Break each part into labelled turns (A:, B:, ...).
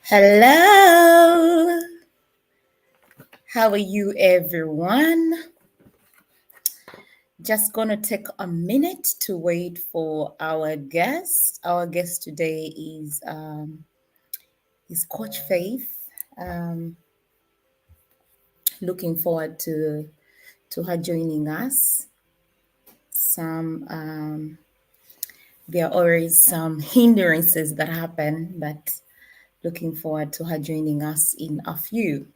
A: Hello, how are you, everyone? Just gonna take a minute to wait for our guest. Our guest today is Coach Faith. Looking forward to her joining us. There are always some hindrances that happen, but looking forward to her joining us in a few.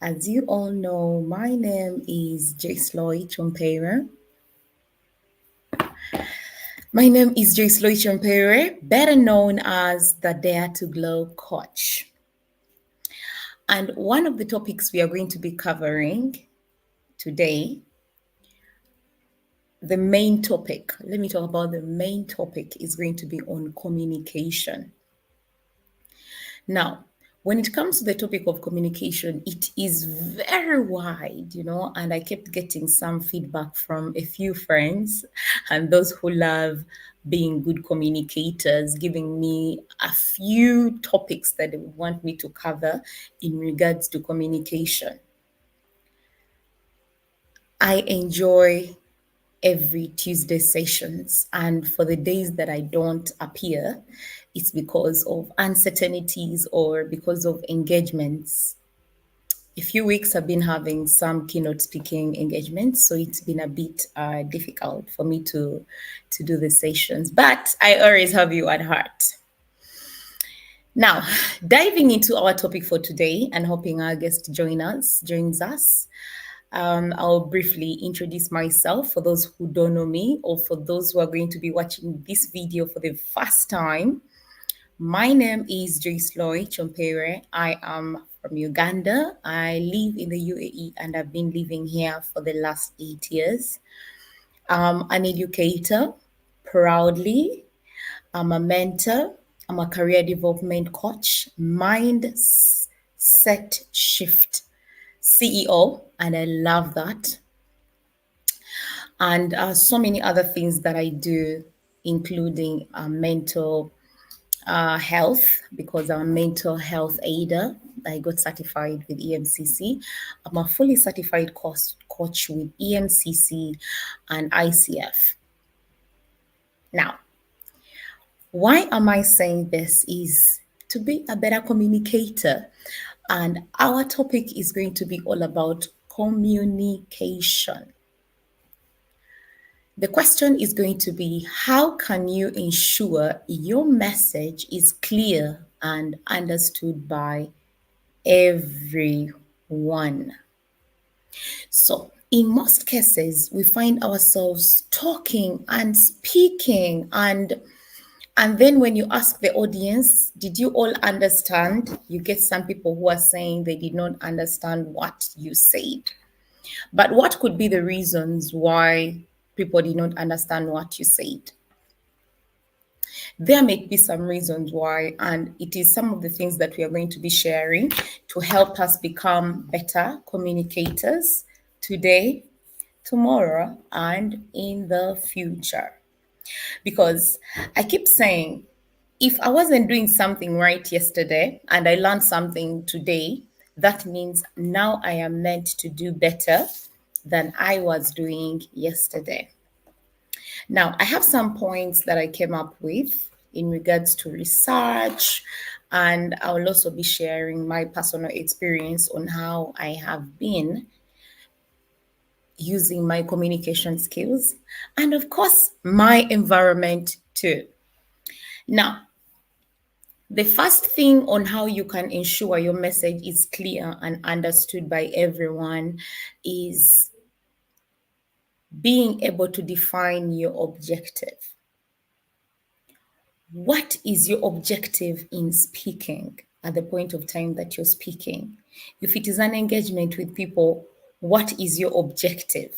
A: As you all know, my name is Joyceloy Kyompire. My name is Joyceloy Kyompire, better known as the Dare to Glow Coach. And one of the topics we are going to be covering today, the main topic, let me talk about the main topic, is going to be on communication. Now, when it comes to the topic of communication, it is very wide, and I kept getting some feedback from a few friends and those who love being good communicators, giving me a few topics that they would want me to cover in regards to communication. I enjoy every Tuesday sessions, and for the days that I don't appear, it's because of uncertainties or because of engagements. A few weeks I've been having some keynote speaking engagements, so it's been a bit difficult for me to do the sessions, but I always have you at heart. Now, diving into our topic for today and hoping our guest joins us. I'll briefly introduce myself for those who don't know me or for those who are going to be watching this video for the first time. My name is Joyceloy Kyompire. I am from Uganda. I live in the UAE and I've been living here for the last 8 years. I'm an educator, proudly. I'm a mentor. I'm a career development coach, mindset shift CEO, and I love that. And so many other things that I do, including mental health, because I'm a mental health aider. I got certified with EMCC. I'm a fully certified coach with EMCC and ICF. Now, why am I saying this is to be a better communicator. And our topic is going to be all about communication. The question is going to be, how can you ensure your message is clear and understood by everyone? So in most cases, we find ourselves talking and speaking, and then when you ask the audience, did you all understand? You get some people who are saying they did not understand what you said. But what could be the reasons why people did not understand what you said? There may be some reasons why, and it is some of the things that we are going to be sharing to help us become better communicators today, tomorrow, and in the future. Because I keep saying, if I wasn't doing something right yesterday and I learned something today, that means now I am meant to do better than I was doing yesterday. Now, I have some points that I came up with in regards to research, and I will also be sharing my personal experience on how I have been using my communication skills, and of course, my environment too. Now, the first thing on how you can ensure your message is clear and understood by everyone is being able to define your objective. What is your objective in speaking at the point of time that you're speaking? If it is an engagement with people, what is your objective?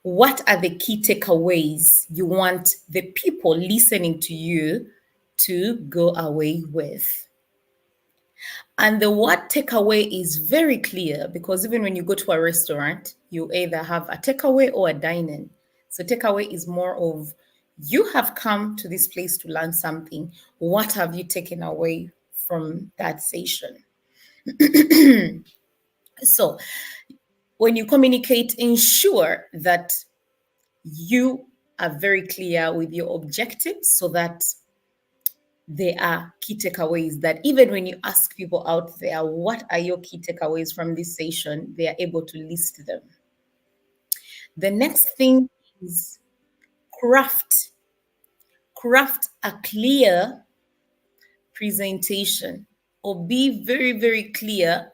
A: What are the key takeaways you want the people listening to you to go away with? And the word takeaway is very clear, because even when you go to a restaurant, you either have a takeaway or a dine-in. So takeaway is more of, you have come to this place to learn something. What have you taken away from that session. So when you communicate, ensure that you are very clear with your objectives so that there are key takeaways that even when you ask people out there, what are your key takeaways from this session, they are able to list them. The next thing is craft a clear presentation, or be very, very clear,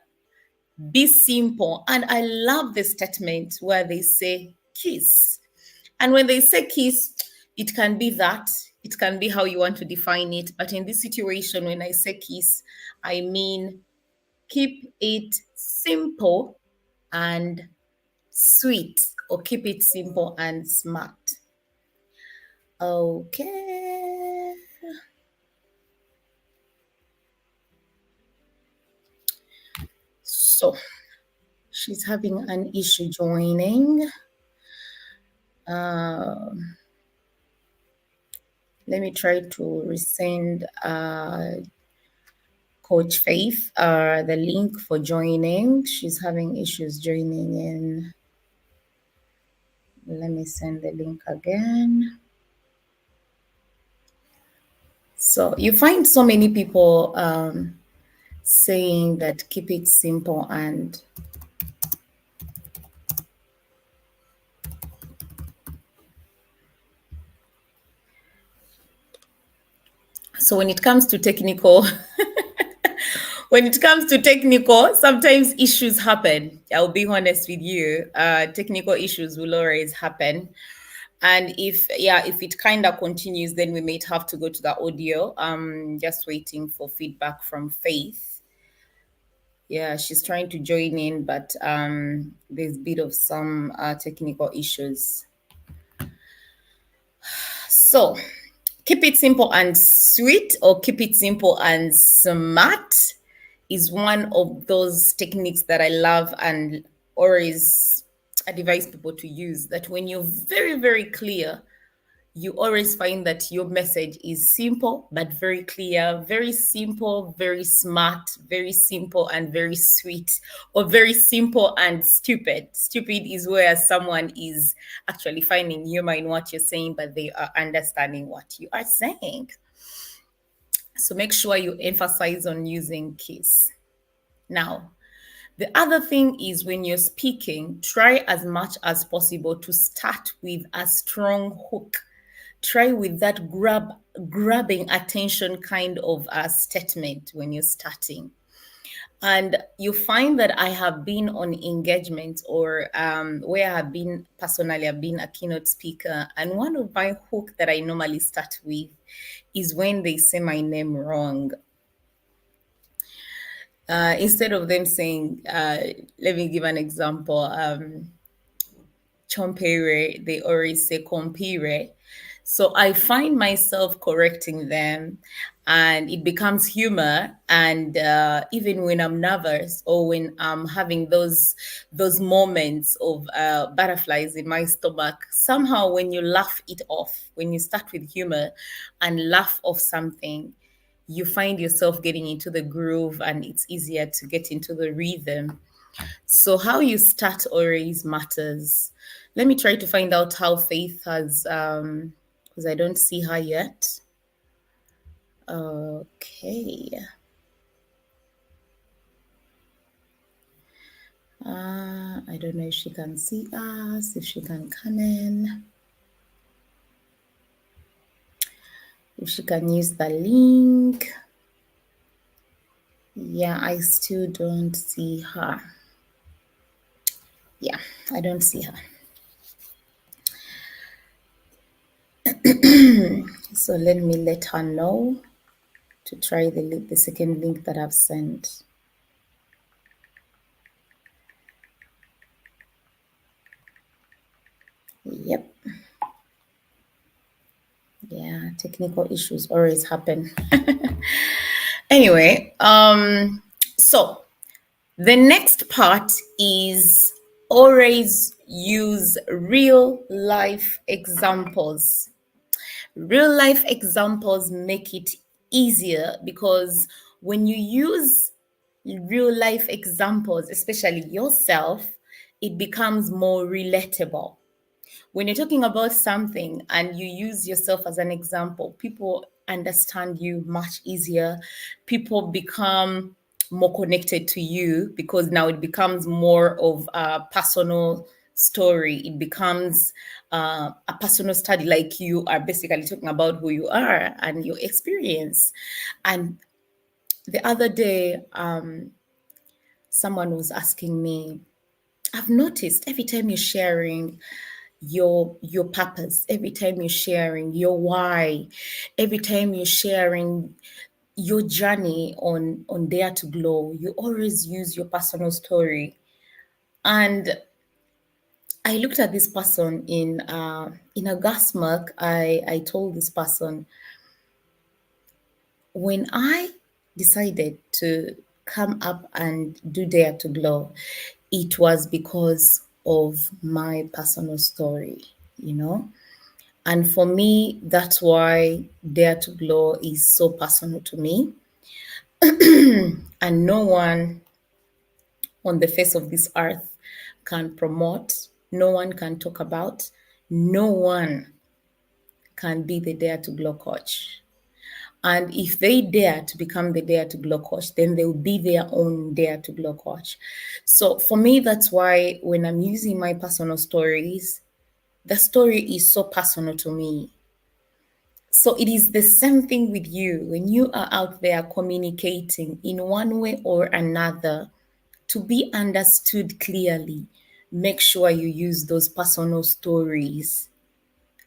A: be simple. And I love the statement where they say kiss. And when they say kiss, it can be that, it can be how you want to define it. But in this situation, when I say kiss, I mean keep it simple and sweet, or keep it simple and smart. Okay. So she's having an issue joining. Let me try to resend Coach Faith the link for joining. She's having issues joining in. Let me send the link again. So you find so many people saying that keep it simple and so when it comes to technical sometimes issues happen. I'll be honest with you. Technical issues will always happen. And if it kind of continues, then we might have to go to the audio. Just waiting for feedback from Faith. Yeah, she's trying to join in, but there's a bit of some technical issues. So keep it simple and sweet, or keep it simple and smart, is one of those techniques that I love and always advise people to use. That when you're very, very clear, you always find that your message is simple but very clear, very simple, very smart, very simple and very sweet, or very simple and stupid. Stupid is where someone is actually finding humor in what you're saying, but they are understanding what you are saying. So make sure you emphasize on using kiss. Now, the other thing is when you're speaking, try as much as possible to start with a strong hook. Try with that grabbing attention kind of a statement when you're starting. And you find that I have been on engagements or where I've been a keynote speaker. And one of my hook that I normally start with is when they say my name wrong. Instead of them saying, let me give an example, Kyompire, they always say Kyompire. So I find myself correcting them, and it becomes humor. And even when I'm nervous or when I'm having those moments of butterflies in my stomach, somehow when you laugh it off, when you start with humor and laugh off something, you find yourself getting into the groove, and it's easier to get into the rhythm. So how you start always matters. Let me try to find out how Faith has, because I don't see her yet. Okay. I don't know if she can see us, if she can come in, if she can use the link. Yeah, I still don't see her. Yeah, I don't see her. So let me let her know to try the second link that I've sent. Yep. Yeah, technical issues always happen. Anyway, so the next part is always use real life examples. Real life examples make it easier, because when you use real life examples, especially yourself, it becomes more relatable. When you're talking about something and you use yourself as an example, people understand you much easier. People become more connected to you because now it becomes more of a personal story. It becomes a personal study, like you are basically talking about who you are and your experience. And the other day, someone was asking me, I've noticed every time you're sharing your purpose, every time you're sharing your why, every time you're sharing your journey on Dare to Glow, you always use your personal story. And I looked at this person in a gas mark. I told this person, when I decided to come up and do Dare to Glow, it was because of my personal story, you know. And for me, that's why Dare to Glow is so personal to me. And no one on the face of this earth can promote, no one can talk about, no one can be the Dare to Glow coach. And if they dare to become the Dare to Glow coach, then they will be their own Dare to Glow coach. So for me, that's why when I'm using my personal stories, the story is so personal to me. So it is the same thing with you when you are out there communicating in one way or another to be understood clearly. Make sure you use those personal stories,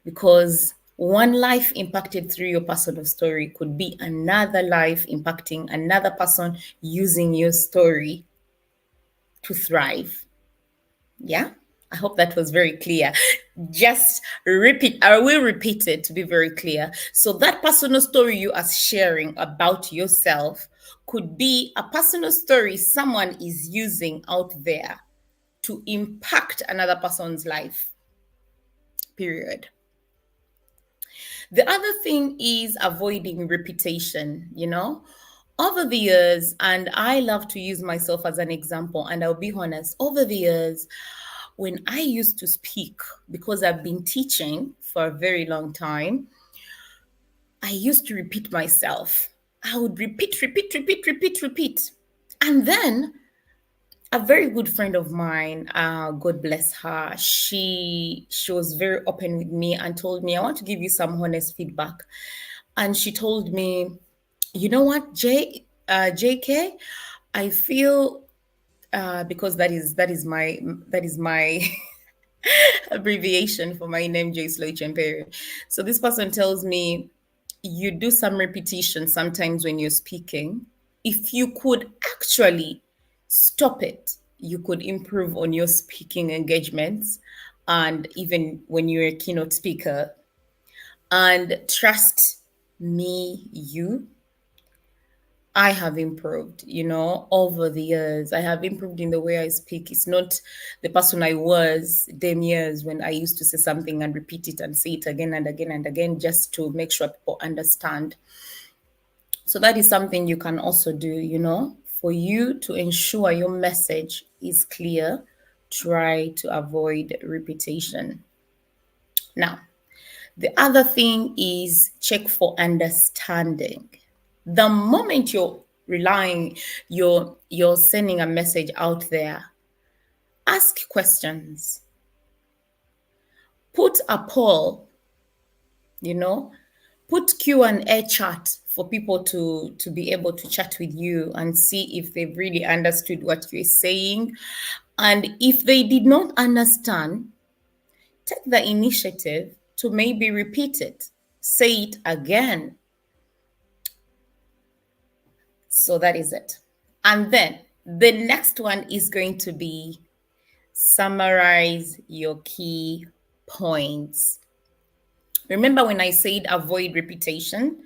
A: because one life impacted through your personal story could be another life impacting another person using your story to thrive. Yeah, I hope that was very clear. Just repeat, I will repeat it to be very clear. So, that personal story you are sharing about yourself could be a personal story someone is using out there to impact another person's life, period. The other thing is avoiding repetition, you know. Over the years, and I love to use myself as an example, and I'll be honest, over the years, when I used to speak, because I've been teaching for a very long time, I used to repeat myself. I would repeat. And then a very good friend of mine, God bless her, she was very open with me and told me, I want to give you some honest feedback. And she told me, you know what, JK, I feel because that is my abbreviation for my name, Joyceloy Kyompire. So this person tells me, you do some repetition sometimes when you're speaking. If you could actually stop it, you could improve on your speaking engagements, and even when you're a keynote speaker. And trust me, I have improved, you know, over the years. I have improved in the way I speak. It's not the person I was them years when I used to say something and repeat it and say it again and again and again just to make sure people understand. So that is something you can also do, you know, for you to ensure your message is clear. Try to avoid repetition. Now, the other thing is check for understanding. The moment you're sending a message out there, ask questions. Put a poll, you know, put Q&A chat for people to be able to chat with you and see if they've really understood what you're saying. And if they did not understand, take the initiative to maybe repeat it, say it again. So that is it. And then the next one is going to be summarize your key points. Remember when I said avoid repetition?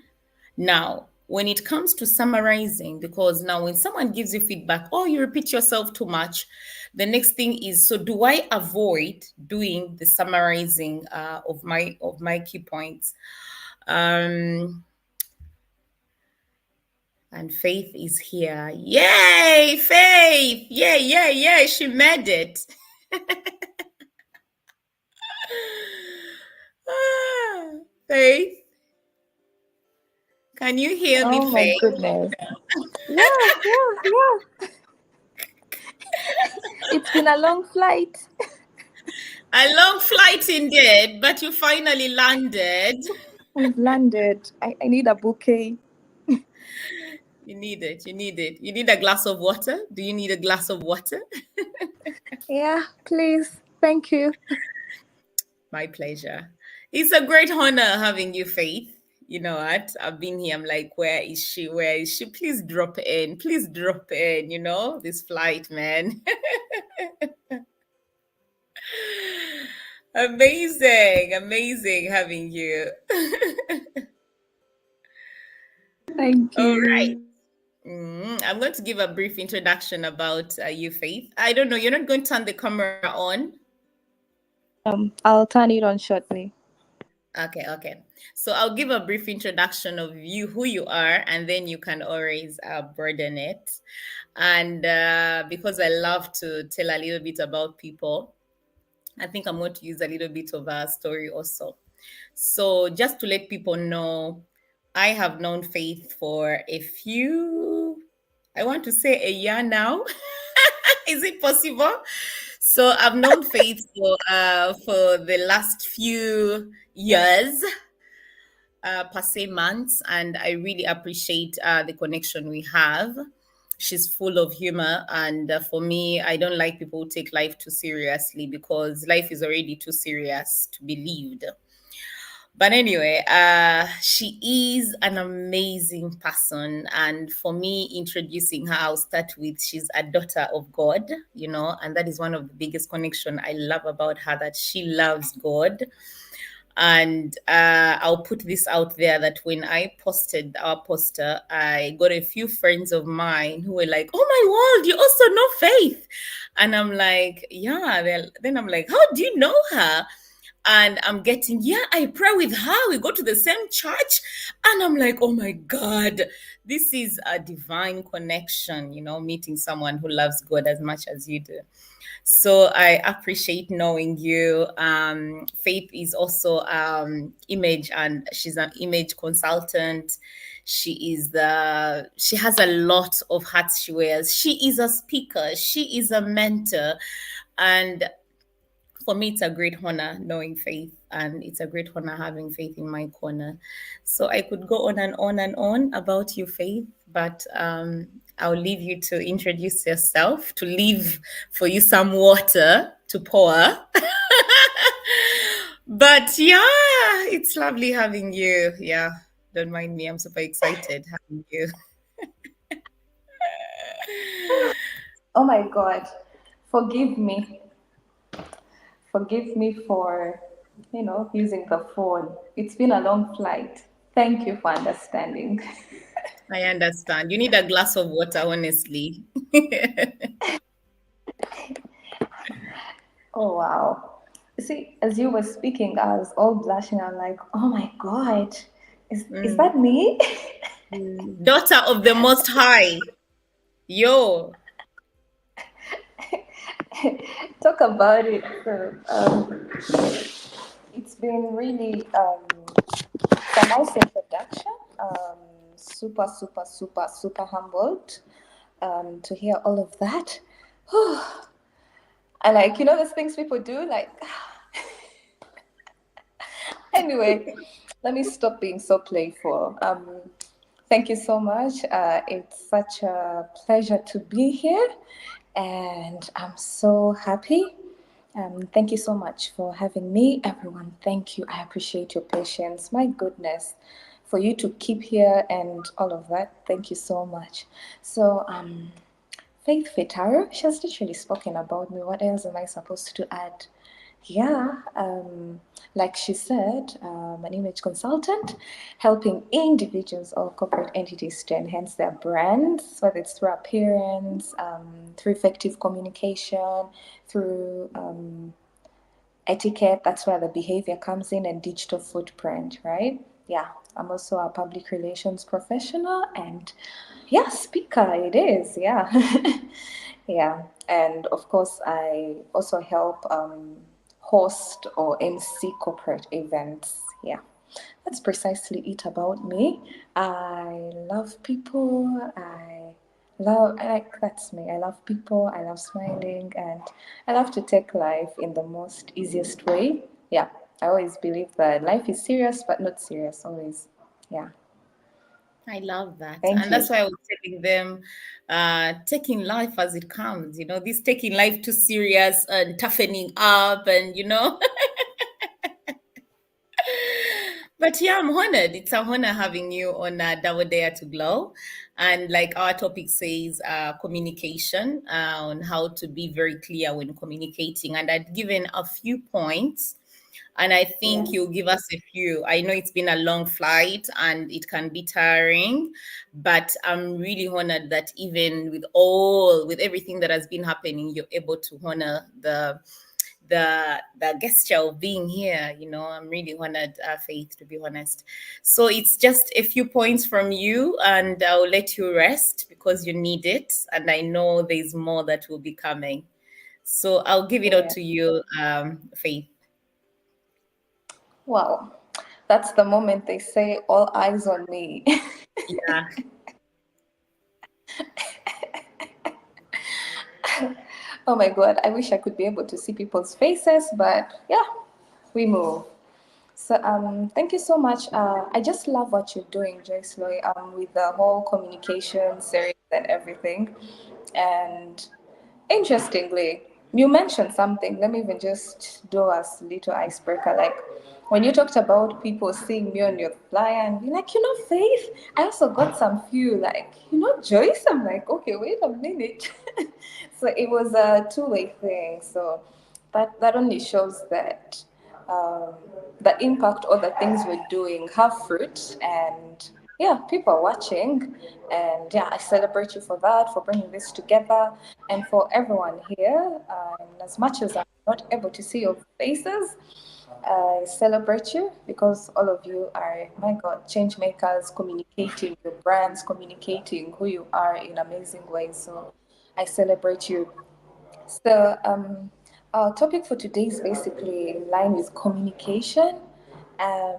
A: Now, when it comes to summarizing, because now when someone gives you feedback, oh, you repeat yourself too much, the next thing is, so do I avoid doing the summarizing of my key points? And Faith is here. Yay, Faith! Yeah. She made it. Faith, can you hear me,
B: Oh my
A: Faith?
B: goodness. Yeah. It's been a long flight.
A: A long flight indeed, but you finally landed.
B: I've landed. I need a bouquet.
A: You need it. You need it. You need a glass of water. Do you need a glass of water?
B: Yeah, please. Thank you.
A: My pleasure. It's a great honor having you, Faith. You know what? I've been here. I'm like, where is she? Where is she? Please drop in. Please drop in. This flight, man. Amazing having you.
B: Thank
A: All right.
B: you.
A: I'm going to give a brief introduction about you, Faith. I don't know. You're not going to turn the camera on.
B: I'll turn it on shortly.
A: Okay. So I'll give a brief introduction of you, who you are, and then you can always broaden it. And because I love to tell a little bit about people, I think I'm going to use a little bit of a story also. So just to let people know, I have known Faith for I want to say a year now. Is it possible? So I've known Faith for the last few years, per se months, and I really appreciate the connection we have. She's full of humor, and for me, I don't like people who take life too seriously because life is already too serious to be lived. But anyway, she is an amazing person. And for me, introducing her, I'll start with she's a daughter of God, and that is one of the biggest connection I love about her, that she loves God. And I'll put this out there that when I posted our poster, I got a few friends of mine who were like, "Oh my world, you also know Faith." And I'm like, "Yeah." Then I'm like, "How do you know her?" And I'm getting, "Yeah, I pray with her. We go to the same church." And I'm like, "Oh my God, this is a divine connection, meeting someone who loves God as much as you do." So I appreciate knowing you. Faith is also image, and she's an image consultant. She has a lot of hats she wears. She is a speaker. She is a mentor. And for me, it's a great honor knowing Faith, and it's a great honor having Faith in my corner. So I could go on and on and on about you, Faith, but I'll leave you to introduce yourself, to leave for you some water to pour. But yeah, it's lovely having you. Yeah, don't mind me. I'm super excited having you.
B: Oh my God. Forgive me. Forgive me for, using the phone. It's been a long flight. Thank you for understanding.
A: I understand. You need a glass of water, honestly.
B: Oh, wow. See, as you were speaking, I was all blushing. I'm like, oh my God, is that me?
A: Daughter of the Most High. Yo.
B: Talk about it. So, it's been really a nice introduction. Super humbled to hear all of that. I like, those things people do, like, anyway, let me stop being so playful. Thank you so much. It's such a pleasure to be here, and I'm so happy. Thank you so much for having me, everyone. Thank you. I appreciate your patience. My goodness, for you to keep here and all of that. Thank you so much. So, Faith Fetaru, she has literally spoken about me. What else am I supposed to add? Yeah, like she said, an image consultant, helping individuals or corporate entities to enhance their brands, whether it's through appearance, through effective communication, through etiquette. That's where the behavior comes in, and digital footprint, right? Yeah, I'm also a public relations professional and yeah, speaker it is. Yeah. Yeah. And of course, I also help host or MC corporate events. Yeah. That's precisely it about me. I love people. I like that's me. I love people. I love smiling, and I love to take life in the most easiest way. Yeah, I always believe that life is serious, but not serious always. Yeah.
A: I love that.
B: Thank
A: And
B: you.
A: that's why I was telling them, taking life as it comes, this taking life too serious and toughening up and, But yeah, I'm honored. It's an honor having you on Dawo Dare to Glow. And like our topic says, communication, on how to be very clear when communicating. And I've given a few points, and I think
B: Yes.
A: you'll give us a few. I know it's been a long flight and it can be tiring, but I'm really honored that even with everything that has been happening, you're able to honor the gesture of being here. I'm really honored, Faith, to be honest. So it's just a few points from you, and I'll let you rest because you need it, and I know there's more that will be coming. So I'll give it out
B: Yeah.
A: to you, Faith.
B: Wow. That's the moment they say all eyes on me.
A: Yeah.
B: Oh my god, I wish I could be able to see people's faces, but yeah, we move. So thank you so much. I just love what you're doing, Joyceloy, with the whole communication series and everything. And interestingly, you mentioned something. Let me even just do a little icebreaker. Like when you talked about people seeing me on your flyer and be like, Faith, I also got some few, like, Joyce. I'm like, okay, wait a minute. So it was a two-way thing. So that only shows that um, the impact or the things we're doing have fruit, and yeah, people are watching, and yeah, I celebrate you for that, for bringing this together, and for everyone here. And as much as I'm not able to see your faces, I celebrate you because all of you are, my God, change makers, communicating your brands, communicating who you are in amazing ways. So I celebrate you. So, our topic for today is basically in line with communication. Um,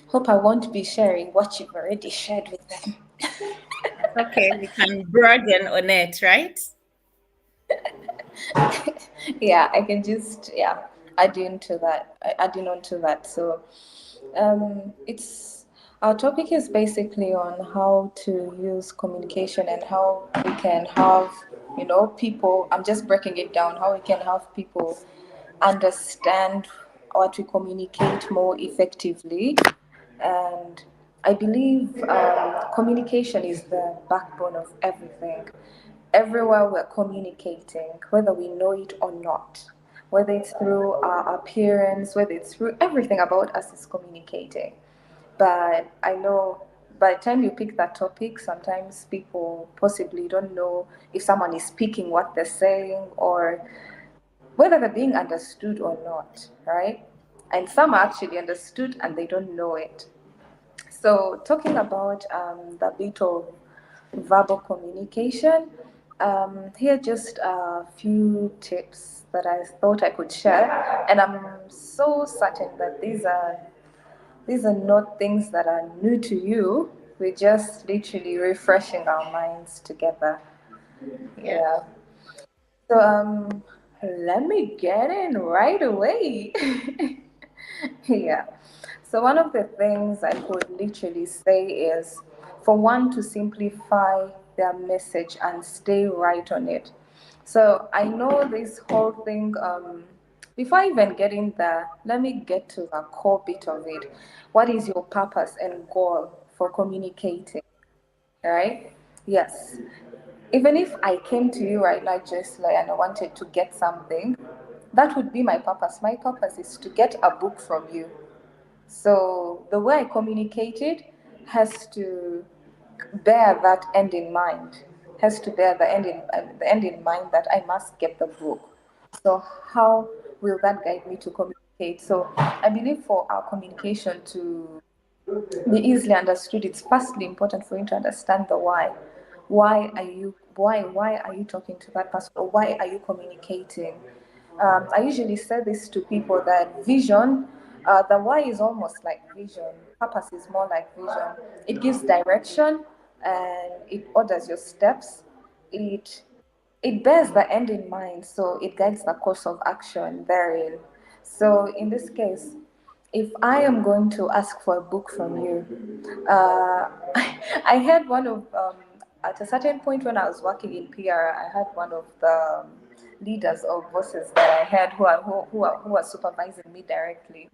B: Hope I won't be sharing what you've already shared with them.
A: Okay, we can broaden on it, right?
B: Yeah, I can just add into that, adding on to that. So, it's our topic is basically on how to use communication and how we can have people. I'm just breaking it down. How we can have people understand what we communicate more effectively. And I believe communication is the backbone of everything. Everywhere we're communicating, whether we know it or not, whether it's through our appearance, whether it's through everything about us is communicating. But I know by the time you pick that topic, sometimes people possibly don't know if someone is speaking what they're saying or whether they're being understood or not, right? And some are actually understood and they don't know it. So, talking about the bit of verbal communication, here are just a few tips that I thought I could share, and I'm so certain that these are not things that are new to you. We're just literally refreshing our minds together.
A: Yeah.
B: Yeah. So let me get in right away. Yeah. So one of the things I could literally say is for one to simplify their message and stay right on it. So I know this whole thing. Before I even get in there, let me get to the core bit of it. What is your purpose and goal for communicating? Right? Yes. Even if I came to you right now, just like, and I wanted to get something, that would be my purpose. My purpose is to get a book from you. So the way I communicated has to bear that end in mind. Has to bear the end in mind that I must get the book. So how will that guide me to communicate? So I believe for our communication to be easily understood, it's firstly important for you to understand the why. Why are you talking to that person, or why are you communicating? I usually say this to people that vision, the why is almost like vision. Purpose is more like vision. It gives direction and it orders your steps. It it bears the end in mind, so it guides the course of action therein. So in this case, if I am going to ask for a book from you, I had one of at a certain point when I was working in PR, I had one of the leaders or bosses that I had who are supervising me directly.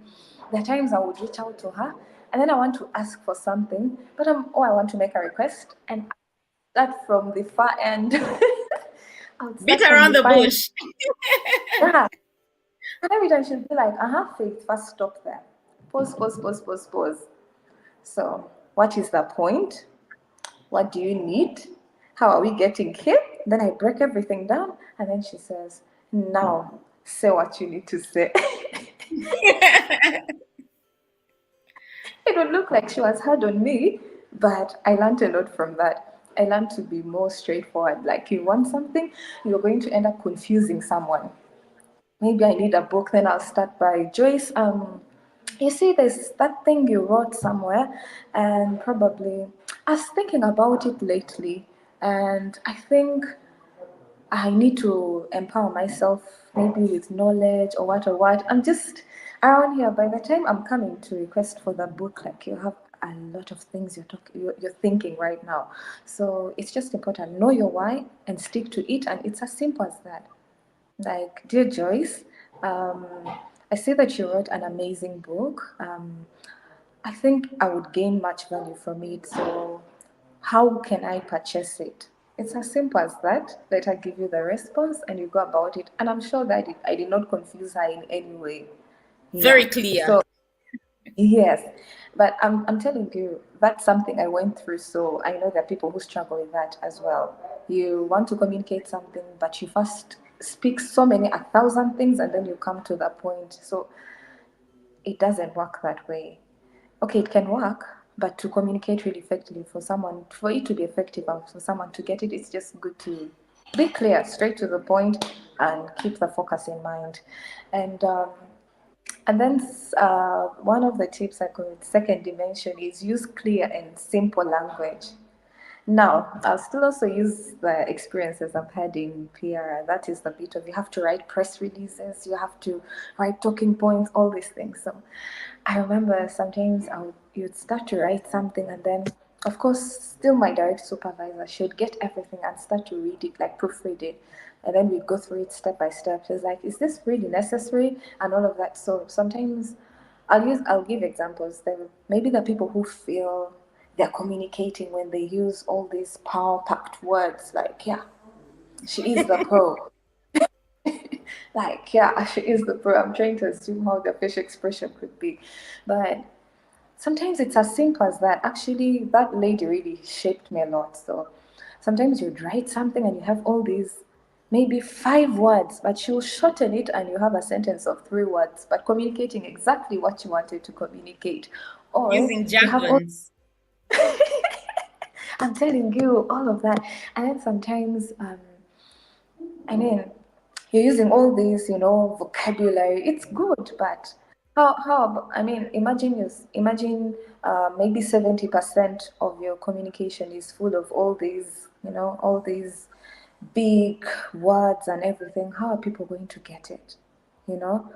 B: There are times I would reach out to her, and then I want to ask for something, but I want to make a request, and start from the far end. I would
A: Beat
B: start from
A: around
B: the
A: the
B: far end.
A: bush.
B: Yeah. And every time she'd be like, Faith, first stop there. Pause, pause, pause, pause, pause. So, what is the point? What do you need? How are we getting here? Then I break everything down, and then she says, now, say what you need to say. It would look like she was hard on me, but I learned a lot from that. I learned to be more straightforward. Like, you want something, you're going to end up confusing someone. Maybe I need a book, then I'll start by Joyce. You see, there's that thing you wrote somewhere, and probably I was thinking about it lately, and I think I need to empower myself, maybe with knowledge or what or what. I'm just around here. By the time I'm coming to request for the book, like, you have a lot of things you're thinking right now. So it's just important. Know your why and stick to it, and it's as simple as that. Like, dear Joyce, um, I see that you wrote an amazing book. I think I would gain much value from it. So, how can I purchase it? It's as simple as that. Let her give you the response and you go about it. And I'm sure that I did not confuse her in any way. Yeah.
A: Very clear.
B: So, yes, but I'm telling you, that's something I went through. So I know there are people who struggle with that as well. You want to communicate something, but you first speak so many, a thousand things, and then you come to that point. So it doesn't work that way. Okay, it can work, but to communicate really effectively for someone, for it to be effective and for someone to get it, it's just good to be clear, straight to the point, and keep the focus in mind. And and then one of the tips I could second dimension is use clear and simple language. Now, I'll still also use the experiences I've had in PR. That is the bit of, you have to write press releases, you have to write talking points, all these things. So I remember sometimes you'd start to write something, and then, of course, still my direct supervisor should get everything and start to read it, like proofread it. And then we'd go through it step by step. She's like, is this really necessary? And all of that. So sometimes I'll give examples. Maybe the people who feel they're communicating when they use all these power packed words like, yeah, she is the pro. Like, yeah, she is the pro. I'm trying to assume how the facial expression could be. But sometimes it's as simple as that. Actually, that lady really shaped me a lot. So sometimes you'd write something and you have all these maybe 5 words, but she'll shorten it and you have a sentence of 3 words, but communicating exactly what you wanted to communicate. Or
A: Using
B: you have all,
A: jargons.
B: I'm telling you, all of that. And then sometimes, I mean, you're using all these, vocabulary. It's good, but I mean, imagine maybe 70% of your communication is full of all these big words and everything. How are people going to get it? You know,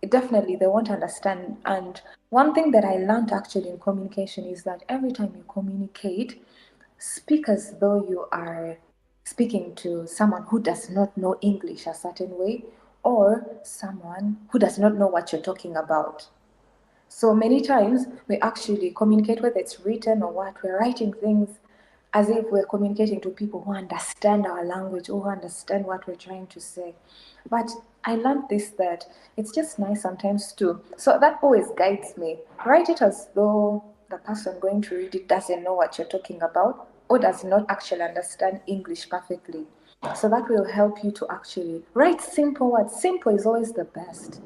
B: definitely they won't understand. And one thing that I learned actually in communication is that every time you communicate, speak as though you are speaking to someone who does not know English a certain way, or someone who does not know what you're talking about. So many times we actually communicate, whether it's written or what, we're writing things as if we're communicating to people who understand our language or who understand what we're trying to say. But I learned this, that it's just nice sometimes too. So that always guides me. Write it as though the person going to read it doesn't know what you're talking about or does not actually understand English perfectly. So that will help you to actually write simple words. Simple is always the best.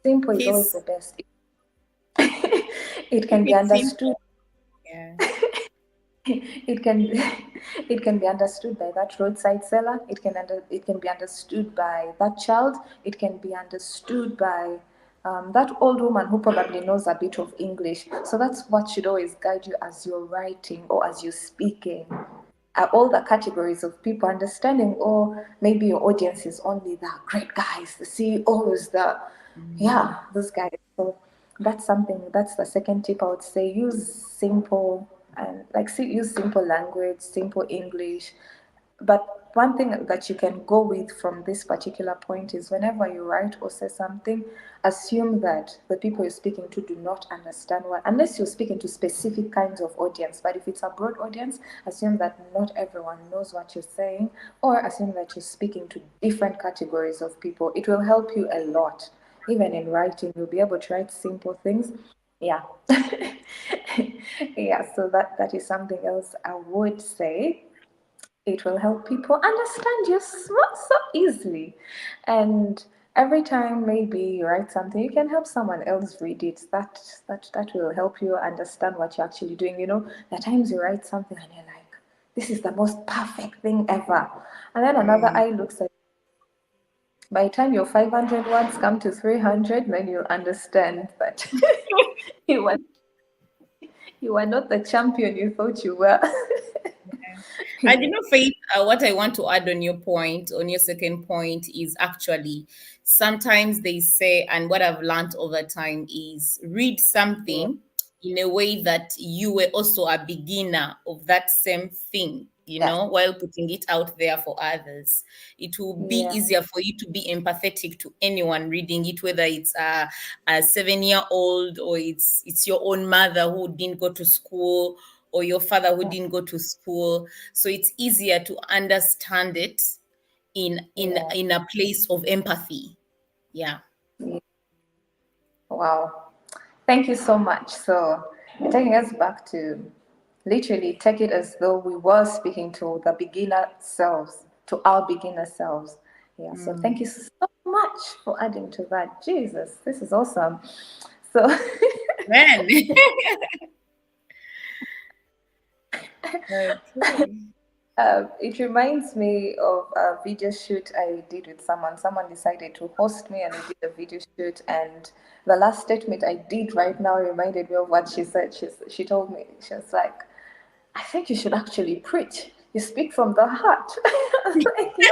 B: Simple is always the
A: He's
B: best. It
A: Keep
B: can be
A: it
B: understood.
A: simple. Yeah.
B: It can it can be understood by that roadside seller. It can be understood by that child. It can be understood by that old woman who probably knows a bit of English. So that's what should always guide you as you're writing or as you're speaking. All the categories of people understanding, or maybe your audience is only the great guys, the CEOs, the
A: Mm.
B: yeah, those guys. So that's something. That's the second tip I would say. Use simple and like use simple language, simple English. But one thing that you can go with from this particular point is whenever you write or say something, assume that the people you're speaking to do not understand what, unless you're speaking to specific kinds of audience. But if it's a broad audience, assume that not everyone knows what you're saying, or assume that you're speaking to different categories of people. It will help you a lot. Even in writing, you'll be able to write simple things. Yeah. Yeah, so that is something else I would say. It will help people understand you so easily. And every time maybe you write something, you can help someone else read it. That will help you understand what you're actually doing. You know, the times you write something and you're like, this is the most perfect thing ever. And then another
A: Mm.
B: eye looks at, by the time your 500 words come to 300, then you'll understand that you were you are not the champion you thought you were.
A: And Faith, what I want to add on your point, on your second point, is actually sometimes they say, and what I've learned over time is read
B: Yeah,
A: something in a way that you were also a beginner of that same thing,
B: yeah,
A: while putting it out there for others. It will be
B: yeah,
A: easier for you to be empathetic to anyone reading it, whether it's a 7-year-old or it's your own mother who didn't go to school or your father who didn't go to school. So it's easier to understand it
B: yeah,
A: in a place of empathy. Yeah.
B: yeah. Wow. Thank you so much. So, taking us back to literally take it as though we were speaking to the beginner selves, to our beginner selves. Yeah, so thank
A: Mm.
B: you so much for adding to that. Jesus, this is awesome. So,
A: Man. Okay.
B: it reminds me of a video shoot I did with someone. Someone decided to host me and I did a video shoot. And the last statement I did right now reminded me of what she said. She told me, she was like, I think you should actually preach. You speak from the heart. I was like, yo,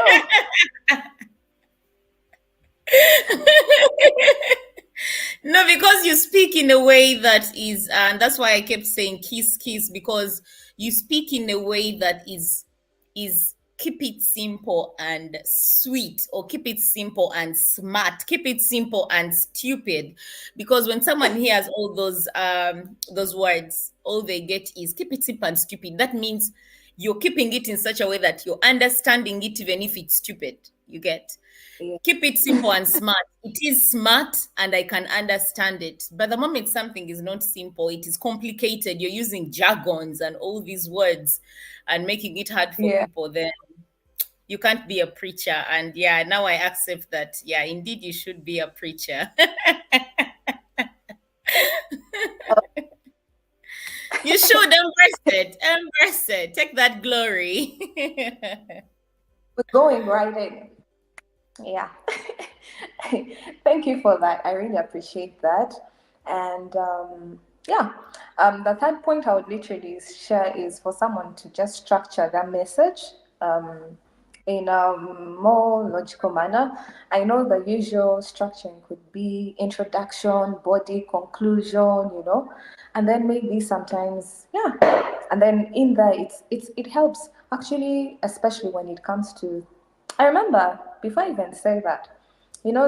A: No, because you speak in a way that is, and that's why I kept saying kiss, kiss, because you speak in a way that is keep it simple and sweet, or keep it simple and smart, keep it simple and stupid. Because when someone hears all those words, all they get is keep it simple and stupid. That means you're keeping it in such a way that you're understanding it, even if it's stupid. You get.
B: yeah,
A: Keep it simple and smart. It is smart and I can understand it. But the moment something is not simple, it is complicated. You're using jargons and all these words and making it hard for
B: yeah.
A: people, then you can't be a preacher. And yeah, now I accept that. Yeah, indeed, you should be a preacher. You should embrace it. Embrace it. Take that glory.
B: We're going right in. Yeah. Thank you for that. I really appreciate that. And yeah, the third point I would literally share is for someone to just structure their message um, in a more logical manner. I know the usual structuring could be introduction, body, conclusion, and then maybe sometimes, yeah, and then in there it helps actually, especially when it comes to, I remember before I even say that,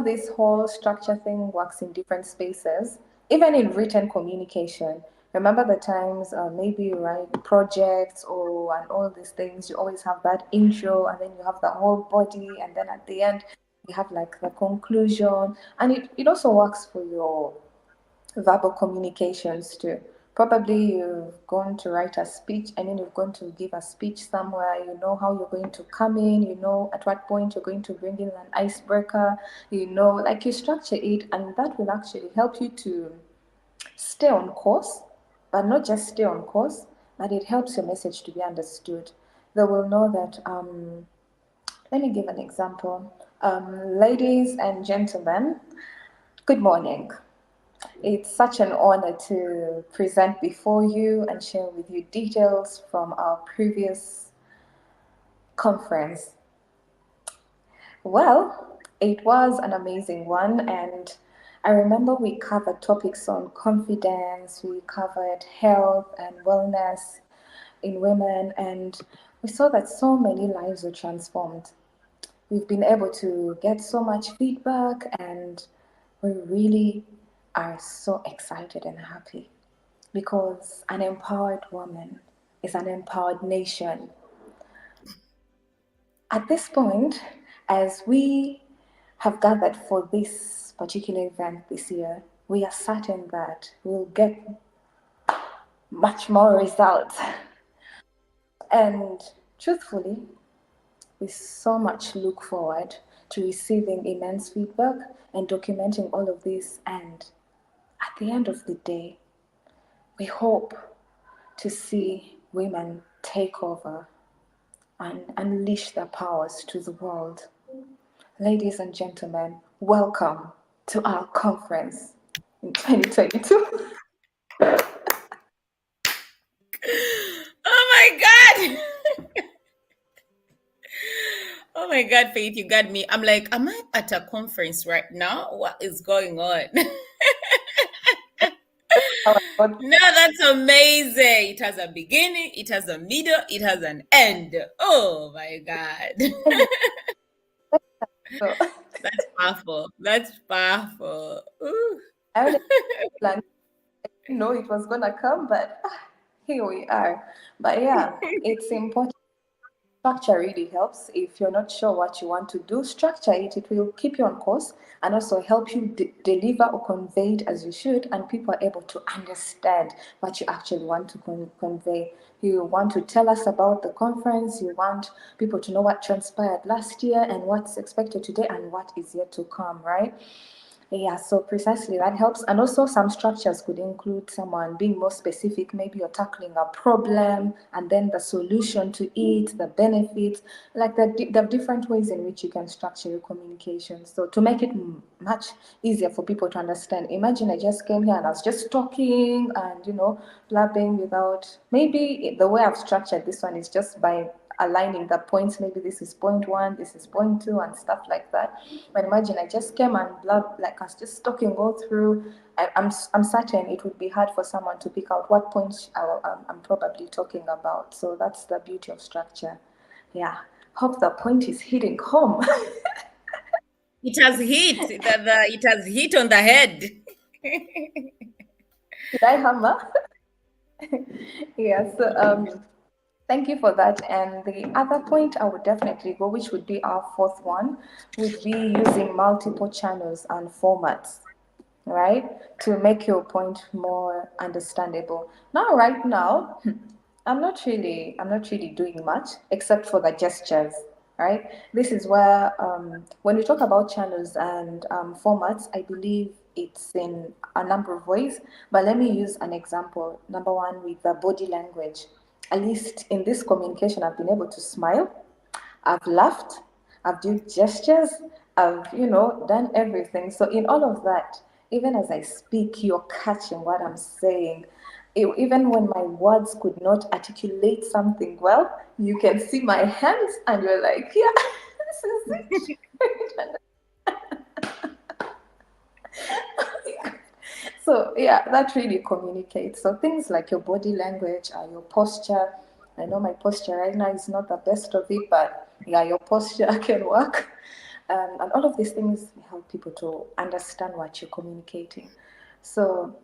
B: this whole structure thing works in different spaces, even in written communication. Remember the times maybe you write projects or and all these things, you always have that intro and then you have the whole body, and then at the end, you have like the conclusion. And it also works for your verbal communications too. Probably you've gone to write a speech and then you're going to give a speech somewhere. You know how you're going to come in, you know at what point you're going to bring in an icebreaker, like you structure it, and that will actually help you to stay on course, but not just stay on course, but it helps your message to be understood. They will know that, let me give an example. Ladies and gentlemen, good morning. It's such an honor to present before you and share with you details from our previous conference. Well, it was an amazing one, and I remember we covered topics on confidence, we covered health and wellness in women, and we saw that so many lives were transformed. We've been able to get so much feedback, and we really are so excited and happy because an empowered woman is an empowered nation. At this point, as we have gathered for this particular event this year, we are certain that we'll get much more results. And truthfully, we so much look forward to receiving immense feedback and documenting all of this. And at the end of the day, we hope to see women take over and unleash their powers to the world. Ladies and gentlemen, welcome to our conference in 2022.
A: Oh my God. Oh my God, Faith, you got me. I'm like, am I at a conference right now? What is going on?
B: Our God,
A: No, that's amazing. It has a beginning, it has a middle, it has an end. Oh my God.
B: so
A: That's powerful. That's powerful. Ooh.
B: I already planned, I didn't know it was gonna come, but here we are. But yeah, it's important. Structure really helps. If you're not sure what you want to do, structure it. It will keep you on course and also help you deliver or convey it as you should, and people are able to understand what you actually want to convey. You want to tell us about the conference, you want people to know what transpired last year and what's expected today and what is yet to come, right? Yeah, so precisely that helps. And also, some structures could include someone being more specific. Maybe you're tackling a problem and then the solution to it, the benefits, like the different ways in which you can structure your communication. So, to make it much easier for people to understand, imagine I just came here and I was just talking and, blabbing without, maybe the way I've structured this one is just by aligning the points. Maybe this is point one, this is point two, and stuff like that. But imagine I just came and blah, like I was just talking all through. I'm certain it would be hard for someone to pick out what points I'm probably talking about. So that's the beauty of structure. Yeah. Hope the point is hitting home.
A: It has hit. It has hit on the head.
B: Did I hammer? Yeah. So thank you for that. And the other point I would definitely go, which would be our fourth one, would be using multiple channels and formats, right? To make your point more understandable. Now, right now, I'm not really doing much except for the gestures, right? This is where when we talk about channels and formats, I believe it's in a number of ways. But let me use an example. Number one, with the body language. At least in this communication, I've been able to smile, I've laughed, I've done gestures, I've, done everything. So in all of that, even as I speak, you're catching what I'm saying. Even when my words could not articulate something well, you can see my hands and you're like, yeah, this is it. So yeah, that really communicates. So things like your body language, your posture. I know my posture right now is not the best of it, but yeah, your posture can work. And all of these things help people to understand what you're communicating. So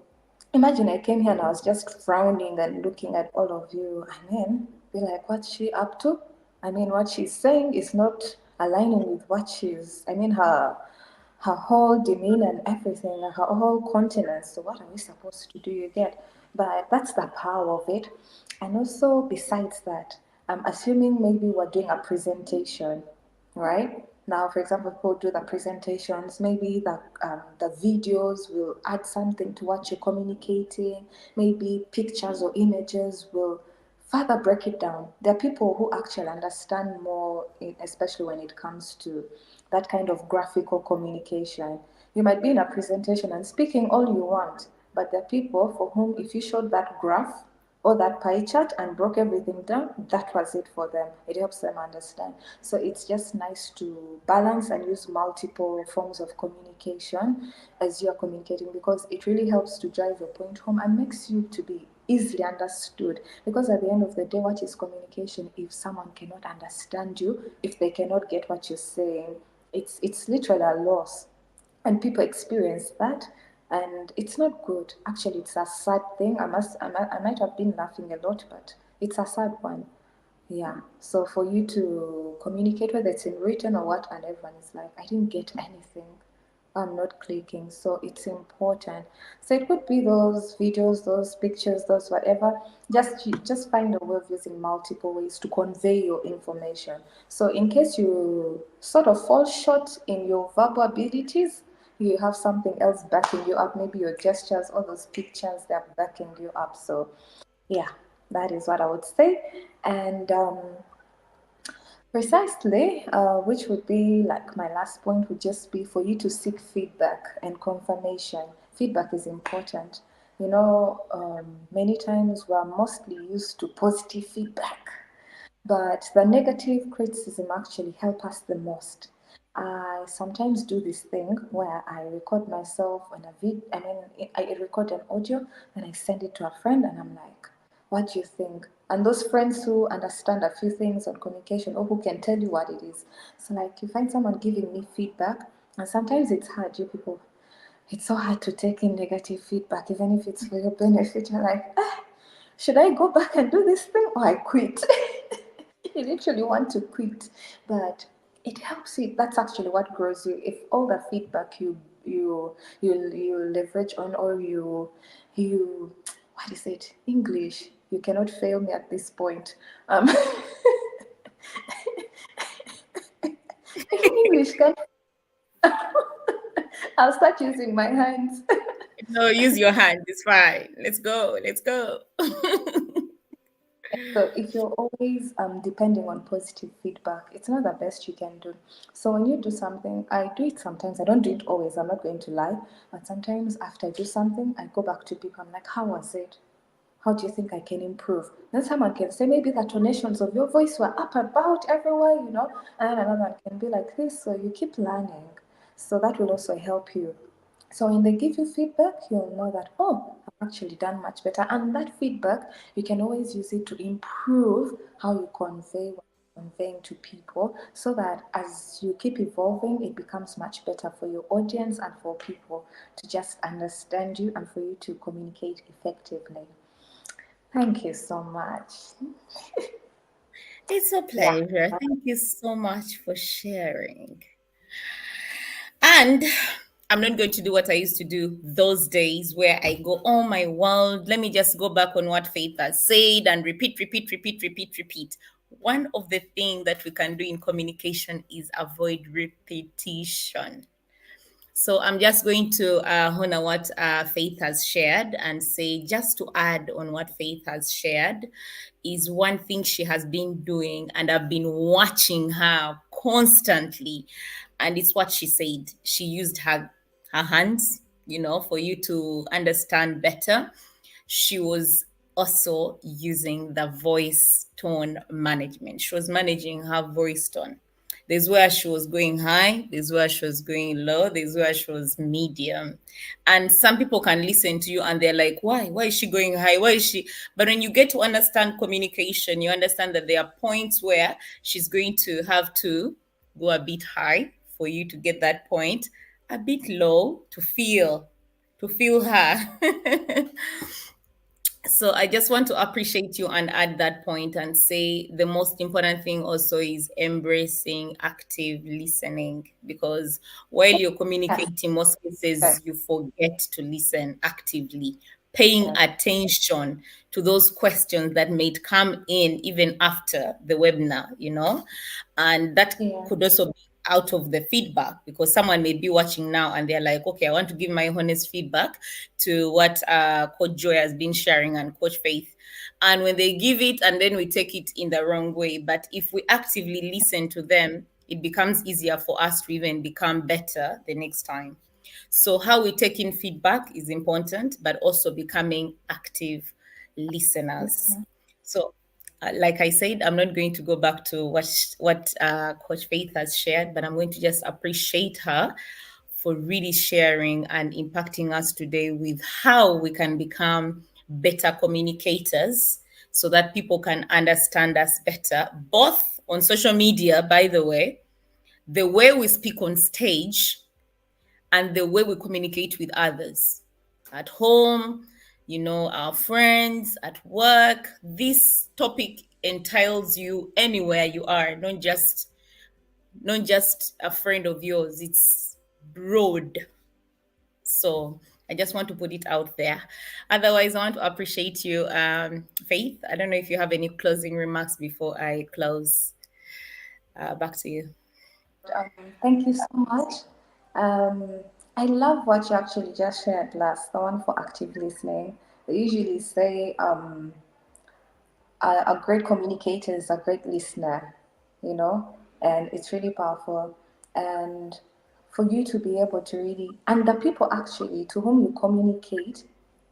B: imagine I came here and I was just frowning and looking at all of you, and then be like, what's she up to? I mean, what she's saying is not aligning with what she's, I mean, her whole demeanor and everything, her whole countenance. So what are we supposed to do? You get, but that's the power of it. And also, besides that, I'm assuming maybe we're doing a presentation, right? Now, for example, people do the presentations, maybe the videos will add something to what you're communicating, maybe pictures or images will further break it down. There are people who actually understand more, especially when it comes to that kind of graphical communication. You might be in a presentation and speaking all you want, but there are people for whom, if you showed that graph or that pie chart and broke everything down, that was it for them. It helps them understand. So it's just nice to balance and use multiple forms of communication as you're communicating, because it really helps to drive your point home and makes you to be easily understood. Because at the end of the day, what is communication if someone cannot understand you, if they cannot get what you're saying? It's literally a loss, and people experience that, and it's not good. Actually, it's a sad thing. I might have been laughing a lot, but it's a sad one. Yeah. So for you to communicate, whether it's in written or what, and everyone is like, I didn't get anything, I'm not clicking. So it's important. So it could be those videos, those pictures, those whatever. Just find a way of using multiple ways to convey your information. So in case you sort of fall short in your verbal abilities, you have something else backing you up. Maybe your gestures, all those pictures, they're backing you up. So yeah, that is what I would say. And precisely, which would be like my last point, would just be for you to seek feedback and confirmation. Feedback is important. Many times we're mostly used to positive feedback, but the negative criticism actually help us the most. I sometimes do this thing where I record myself on a I record an audio and I send it to a friend and I'm like, what do you think? And those friends who understand a few things on communication or who can tell you what it is. So like you find someone giving me feedback, and sometimes it's hard, you people. It's so hard to take in negative feedback, even if it's for your benefit. You're like, should I go back and do this thing or I quit? You literally want to quit, but it helps you. That's actually what grows you. If all the feedback you leverage on, or you what is it, English, you cannot fail me at this point. English can I'll start using my hands.
A: No, use your hand. It's fine. Let's go. Let's go.
B: So if you're always depending on positive feedback, it's not the best you can do. So when you do something, I do it sometimes. I don't do it always. I'm not going to lie. But sometimes after I do something, I go back to people. I'm like, how was it? How do you think I can improve? Then someone can say, maybe the tonations of your voice were up about everywhere. And another one can be like this. So you keep learning. So that will also help you. So when they give you feedback, you'll know that, oh, I've actually done much better. And that feedback, you can always use it to improve how you convey what you're conveying to people, so that as you keep evolving, it becomes much better for your audience and for people to just understand you and for you to communicate effectively. Thank you so much.
A: It's a
B: Yeah.
A: pleasure. Thank you so much for sharing. And I'm not going to do what I used to do those days where I go, oh my world, let me just go back on what Faith has said and repeat, repeat, repeat, repeat, repeat. One of the things that we can do in communication is avoid repetition. So I'm just going to honor what Faith has shared and say, just to add on what Faith has shared, is one thing she has been doing, and I've been watching her constantly. And it's what she said. She used her hands, for you to understand better. She was also using the voice tone management. She was managing her voice tone. There's where she was going high, there's where she was going low, there's where she was medium. And some people can listen to you and they're like, why? Why is she going high? Why is she? But when you get to understand communication, you understand that there are points where she's going to have to go a bit high for you to get that point, a bit low to feel her. So I just want to appreciate you and add that point and say the most important thing also is embracing active listening, because while you're
B: Yeah.
A: communicating, most
B: Okay.
A: cases you forget to listen actively, paying
B: Yeah.
A: attention to those questions that may come in even after the webinar, and that
B: Yeah.
A: could also be out of the feedback, because someone may be watching now and they're like, okay, I want to give my honest feedback to what Coach Joy has been sharing and Coach Faith. And when they give it and then we take it in the wrong way, but if we actively listen to them, it becomes easier for us to even become better the next time. So how we take in feedback is important, but also becoming active listeners. So, like I said, I'm not going to go back to what Coach Faith has shared, but I'm going to just appreciate her for really sharing and impacting us today with how we can become better communicators so that people can understand us better, both on social media, by the way we speak on stage, and the way we communicate with others at home, our friends, at work. This topic entails you anywhere you are, not just a friend of yours. It's broad. So I just want to put it out there. Otherwise, I want to appreciate you, Faith. I don't know if you have any closing remarks before I close. Back to you.
B: Thank you so much. Um, I love what you actually just shared last, the one for active listening. They usually say a great communicator is a great listener, you know, and it's really powerful. And for you to be able to really, and the people actually to whom you communicate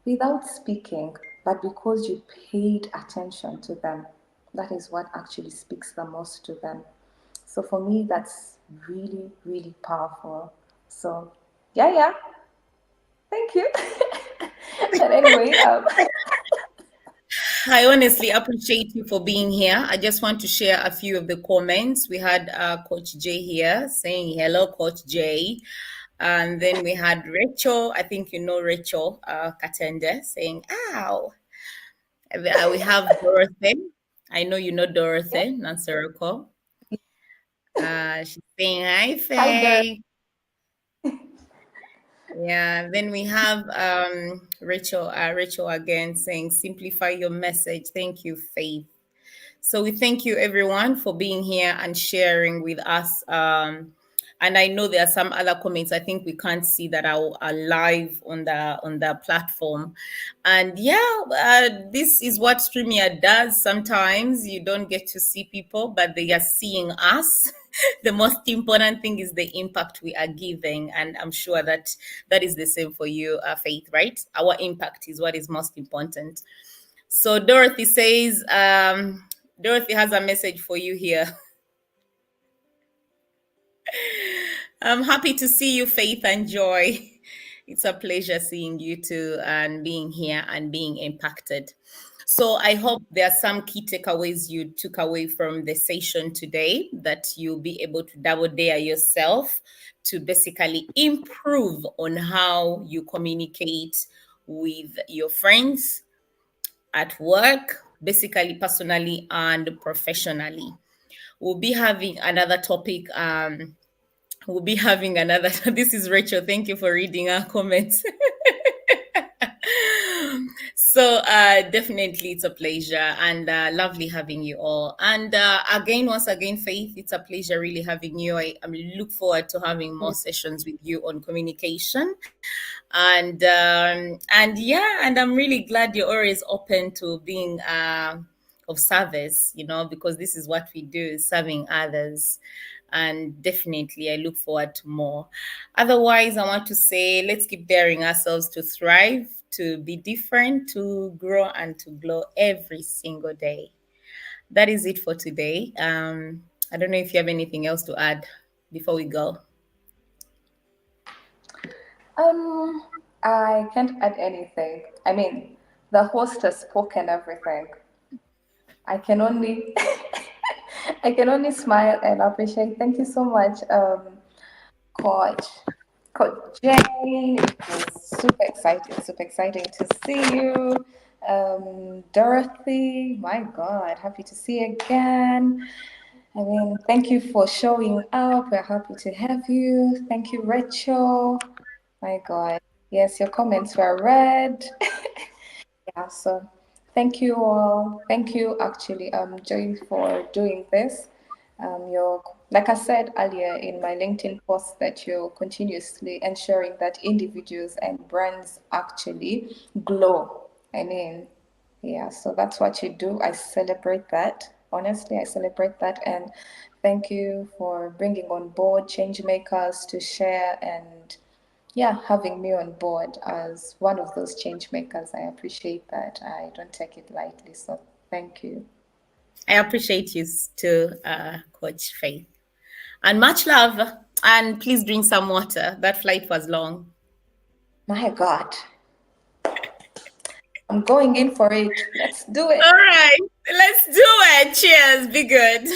B: without speaking, but because you paid attention to them, that is what actually speaks the most to them. So for me, that's really, really powerful. So, yeah, yeah, thank you. But anyway,
A: I honestly appreciate you for being here. I just want to share a few of the comments. We had Coach Jay here saying, hello, Coach Jay. And then we had Rachel, I think you know Rachel Katende, saying, ow. We have Dorothy. I know you know
B: yeah.
A: Dorothy, Nansaroko. She's saying, hi,
B: Hi there.
A: Faye. Yeah, then we have Rachel again saying, simplify your message. Thank you, Faith. So we thank you everyone for being here and sharing with us. And I know there are some other comments I think we can't see that are live on the platform. And yeah, this is what StreamYard does. Sometimes you don't get to see people, but they are seeing us. The most important thing is the impact we are giving, and I'm sure that that is the same for you, Faith. Right? Our impact is what is most important. So Dorothy says, Dorothy has a message for you here. I'm happy to see you, Faith and Joy. It's a pleasure seeing you too and being here and being impacted. So I hope there are some key takeaways you took away from the session today that you'll be able to double dare yourself to basically improve on how you communicate with your friends, at work, basically personally and professionally. We'll be having another topic. We'll be having another. This is Rachel. Thank you for reading our comments. So definitely it's a pleasure and lovely having you all. And again, once again, Faith, it's a pleasure really having you. I look forward to having more sessions with you on communication. And yeah, and I'm really glad you're always open to being of service, because this is what we do, serving others. And definitely I look forward to more. Otherwise, I want to say let's keep daring ourselves to thrive, to be different, to grow and to glow every single day. That is it for today. I don't know if you have anything else to add before we go.
B: Um, I can't add anything. I mean, the host has spoken everything. I can only, I can only smile and appreciate. Thank you so much, Coach, Coach Jay. It was super exciting to see you. Dorothy, my God, happy to see you again. I mean, thank you for showing up. We're happy to have you. Thank you, Rachel. My God. Yes, your comments were read. Yeah, so thank you all. Thank you, actually, Joy, for doing this. Your like I said earlier in my LinkedIn post, that you're continuously ensuring that individuals and brands actually glow. I mean, yeah, so that's what you do. I celebrate that. Honestly, I celebrate that. And thank you for bringing on board change makers to share, and yeah, having me on board as one of those change makers. I appreciate that. I don't take it lightly. So thank you.
A: I appreciate you too, Coach Faith. And much love. And please drink some water. That flight was long.
B: My God, I'm going in for it. Let's do
A: All
B: it.
A: right, let's do it. Cheers. Be good.